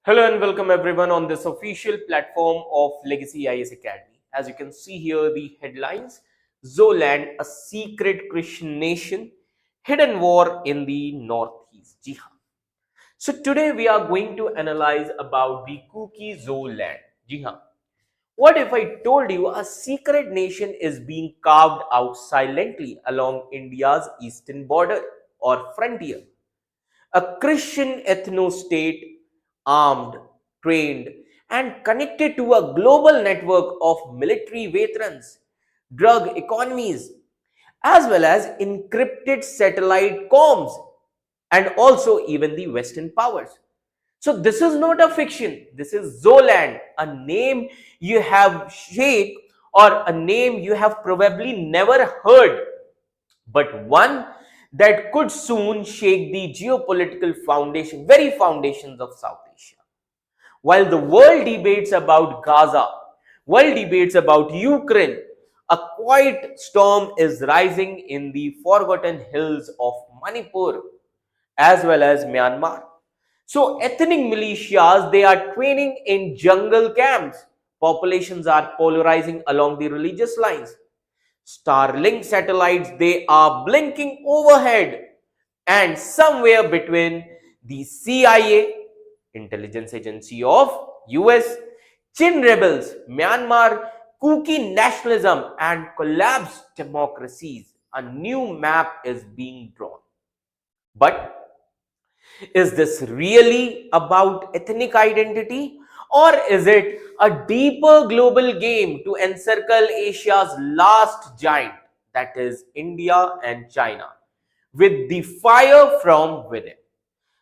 Hello and welcome everyone on this official platform of Legacy IS Academy. As you can see here, the headlines: Zoland, a secret Christian nation, hidden war in the northeast. Ji haan. So today we are going to analyze about the Kuki Zoland. Ji haan. What if I told you a secret nation is being carved out silently along India's eastern border or frontier? A Christian ethno-state, armed, trained, and connected to a global network of military veterans, drug economies, as well as encrypted satellite comms, and also even the Western powers. So this is not a fiction. This is Zoland, a name you have shake or a name you have probably never heard, but one that could soon shake the geopolitical foundation, very foundations of South Asia. While the world debates about Gaza, world debates about Ukraine, a quiet storm is rising in the forgotten hills of Manipur as well as Myanmar. So ethnic militias, they are training in jungle camps. Populations are polarizing along the religious lines. Starlink satellites, they are blinking overhead, and somewhere between the CIA, intelligence agency of US, Chin rebels, Myanmar, Kuki nationalism, and collapsed democracies, a new map is being drawn. But is this really about ethnic identity, or is it a deeper global game to encircle Asia's last giant, that is India and China, with the fire from within?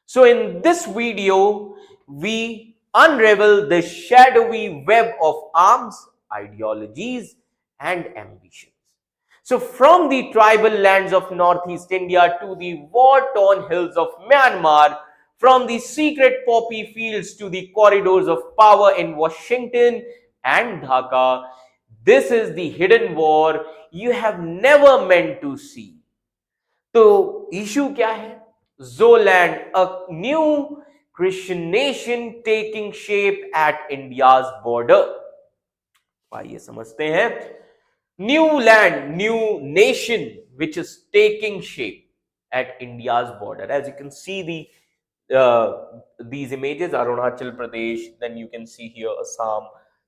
So in this video, we unravel the shadowy web of arms, ideologies, and ambitions. So from the tribal lands of Northeast India to the war-torn hills of Myanmar, from the secret poppy fields to the corridors of power in Washington and Dhaka, this is the hidden war you have never meant to see. तो issue क्या है? Zoland, a new Christian nation taking shape at India's border. आइए समझते हैं. New land, new nation which is taking shape at India's border. As you can see these images, Arunachal Pradesh, then you can see here Assam,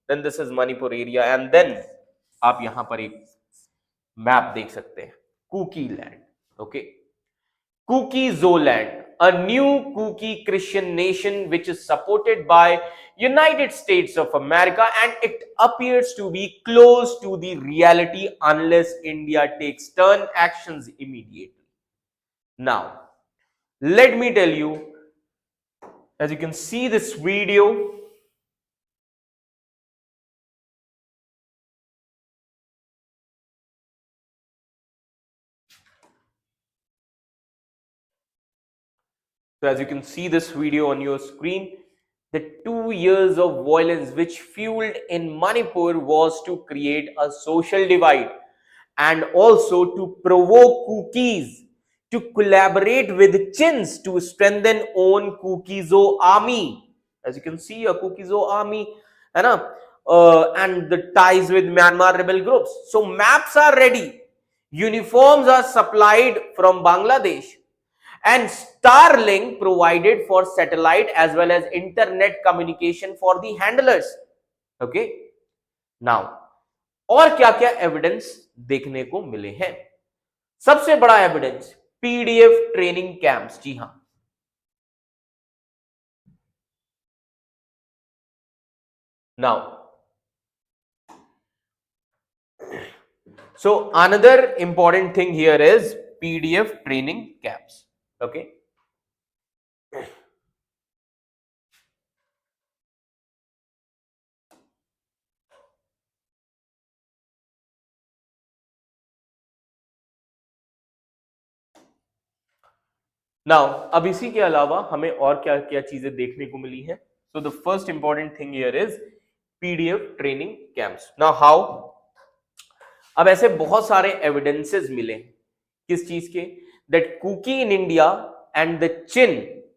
then this is Manipur area, and then आप यहाँ पर एक map देख सकते हैं, Kuki land. Okay, Kuki Zoland, a new Kuki Christian nation which is supported by United States of America, and it appears to be close to the reality unless India takes stern actions immediately. Now, let me tell you, as you can see this video, so as you can see this video on your screen, the 2 years of violence which fueled in Manipur was to create a social divide and also to provoke Kukis to collaborate with Chins to strengthen own Kukizo army. As you can see, a Kukizo army, and the ties with Myanmar rebel groups. So maps are ready, uniforms are supplied from Bangladesh, and Starlink provided for satellite as well as internet communication for the handlers. Okay, now और क्या क्या evidence देखने को मिले हैं? सबसे बड़ा evidence PDF training camps. जी हां, now so another important thing here is PDF training camps. Okay, now अब इसी के अलावा हमें और क्या क्या चीजें देखने को मिली हैं? So the first important thing here is PDF training camps. Now how? अब ऐसे बहुत सारे एविडेंसेस मिले किस चीज के? That Kuki in India and the Chin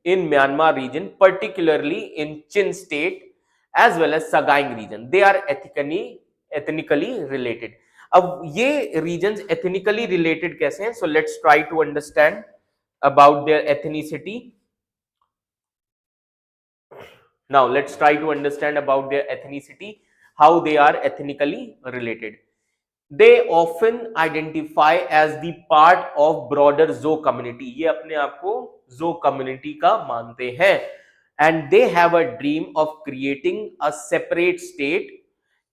in Myanmar region, particularly in Chin state as well as Sagaing region. They are ethnically related. अब ये regions ethnically related कैसे हैं? So let's try to understand about their ethnicity. Now let's try to understand about their ethnicity, how they are ethnically related. They often identify as the part of broader Zo community. ये अपने आप को Zo community का मानते हैं. And they have a dream of creating a separate state.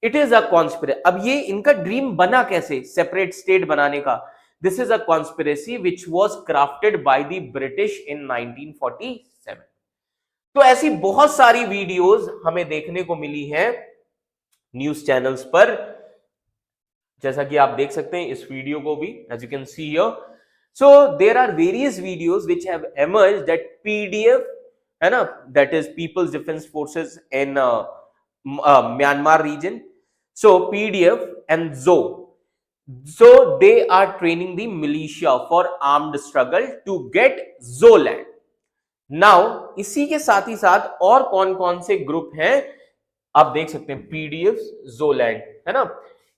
It is a conspiracy. अब ये इनका ड्रीम बना कैसे सेपरेट स्टेट बनाने का? This is a conspiracy which was crafted by the British in 1947. तो ऐसी बहुत सारी वीडियोस हमें देखने को मिली हैं न्यूज चैनल्स पर, जैसा कि आप देख सकते हैं इस वीडियो को भी, as you can see here. So there are various videos which have emerged that PDF, है ना, that is People's Defense Forces in Myanmar region. So PDF and ZO. So they are training the militia for armed struggle to get Zoland. Now इसी के साथ ही साथ और कौन कौन से ग्रुप हैं आप देख सकते हैं, पीडीएफ, जोलैंड, है ना.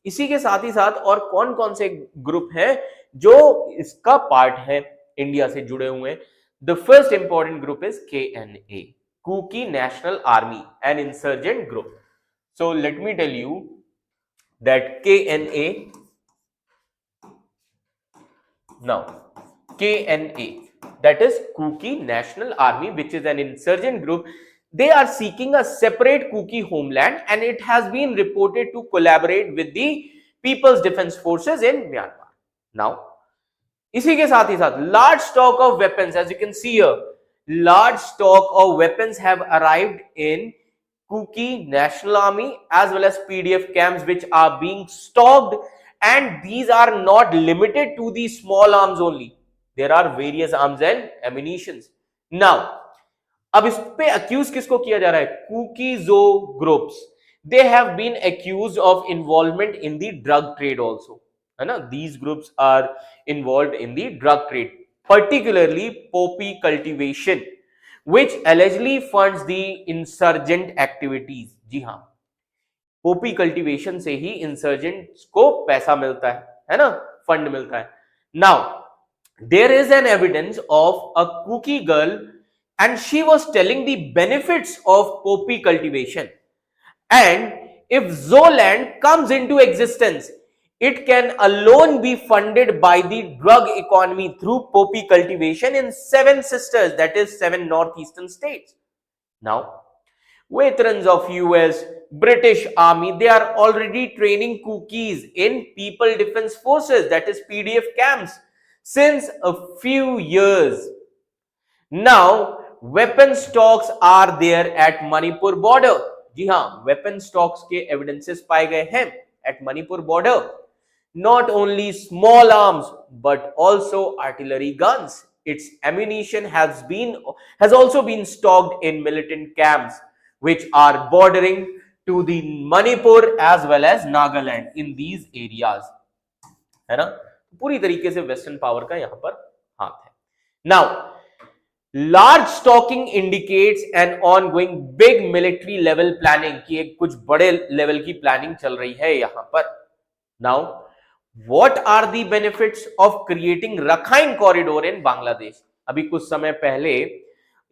इसी के साथ ही साथ और कौन कौन से ग्रुप हैं जो इसका पार्ट है, इंडिया से जुड़े हुए हैं. The first important group is KNA, Kuki national army, an insurgent group. So let me tell you that KNA, now KNA, that is Kuki National Army, which is an insurgent group. They are seeking a separate Kuki homeland and it has been reported to collaborate with the People's Defense Forces in Myanmar. Now, इसी के साथ ही साथ large stock of weapons, as you can see here, large stock of weapons have arrived in Kuki National Army as well as PDF camps which are being stocked, and these are not limited to the small arms only. There are various arms and ammunitions. Now, अब इस पे accuse किसको किया जा रहा है? Cookie जो groups. They have been accused of involvement in the drug trade also. है ना? These groups are involved in the drug trade, particularly poppy cultivation, which allegedly funds the insurgent activities. जी हाँ, poppy cultivation से ही insurgents को पैसा मिलता है ना? Fund मिलता है. Now, there is an evidence of a Kuki girl and she was telling the benefits of poppy cultivation, and if Zoland comes into existence, it can alone be funded by the drug economy through poppy cultivation in 7 sisters, that is 7 northeastern states. Now, veterans of US, British Army, they are already training Kukis in People Defense Forces, that is PDF camps, since a few years. Now, weapon stocks are there at Manipur border. जी हाँ, weapon stocks के evidences पाए गए हैं at Manipur border. Not only small arms but also artillery guns. Its ammunition has also been stocked in militant camps which are bordering to the Manipur as well as Nagaland in these areas. है ना? पूरी तरीके से western power का यहां पर हाथ है. Now, large stocking indicates an ongoing big military level planning, की एक कुछ बड़े लेवल की प्लानिंग चल रही है यहां पर. Now, what are the benefits of creating Rakhine corridor in Bangladesh? अभी कुछ समय पहले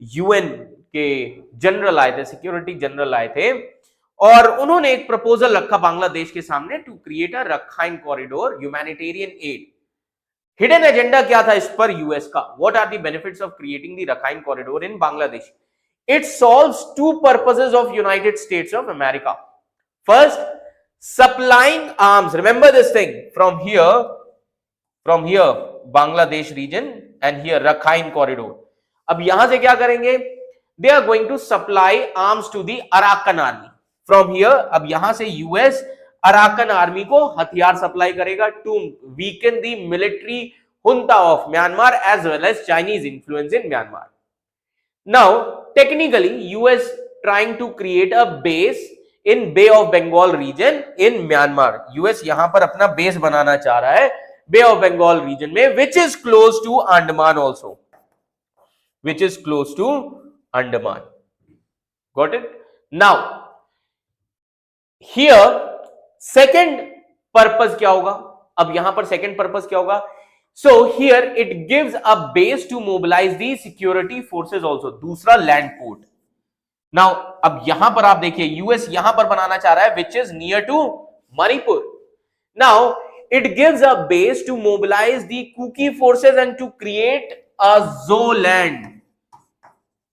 यूएन के जनरल आए थे, सिक्योरिटी जनरल आए थे, और उन्होंने एक प्रपोजल रखा बांग्लादेश के सामने to create a Rakhine corridor, humanitarian aid. Hidden agenda क्या था इस पर यूएस का? What are the benefits of creating the Rakhine corridor in Bangladesh? It solves 2 purposes of United States of America. First, supplying arms, remember this thing, from here Bangladesh region and here Rakhine corridor. अब यहां से क्या करेंगे? They are going to supply arms to the Arakan army from here. अब यहां से US Arakan army को हथियार सप्लाई करेगा to weaken the military junta of Myanmar as well as Chinese influence in Myanmar. Now, technically US trying to create a base in Bay of Bengal region in Myanmar. US यहां पर अपना base बनाना चाह रहा है बे of Bengal region में, which is close to Andaman also, which is close to Andaman. Got it? Now here second purpose क्या होगा? अब यहां पर सेकंड पर्पस क्या होगा? So here it gives a base to mobilise the security forces also. दूसरा land port. Now अब यहां पर आप देखिए यूएस यहां पर बनाना चाह रहा है which is near to Manipur. Now it gives a base to mobilise the Kuki forces and to create a Zoland.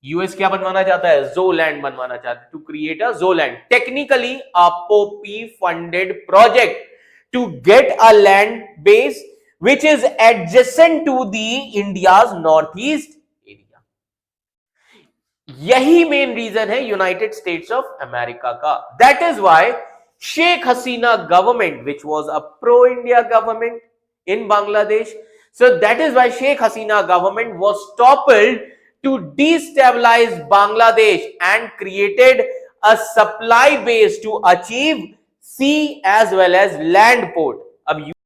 US क्या बनवाना चाहता है? जोलैंड बनवाना चाहता है. To create a Zoland. Technically a poppy funded project to get a land base which is adjacent to the India's northeast area. यही main region है United States of America का. That is why Sheikh Hasina government which was a pro India government in Bangladesh, so that is why Sheikh Hasina government was toppled to destabilize Bangladesh and created a supply base to achieve sea as well as land port. अब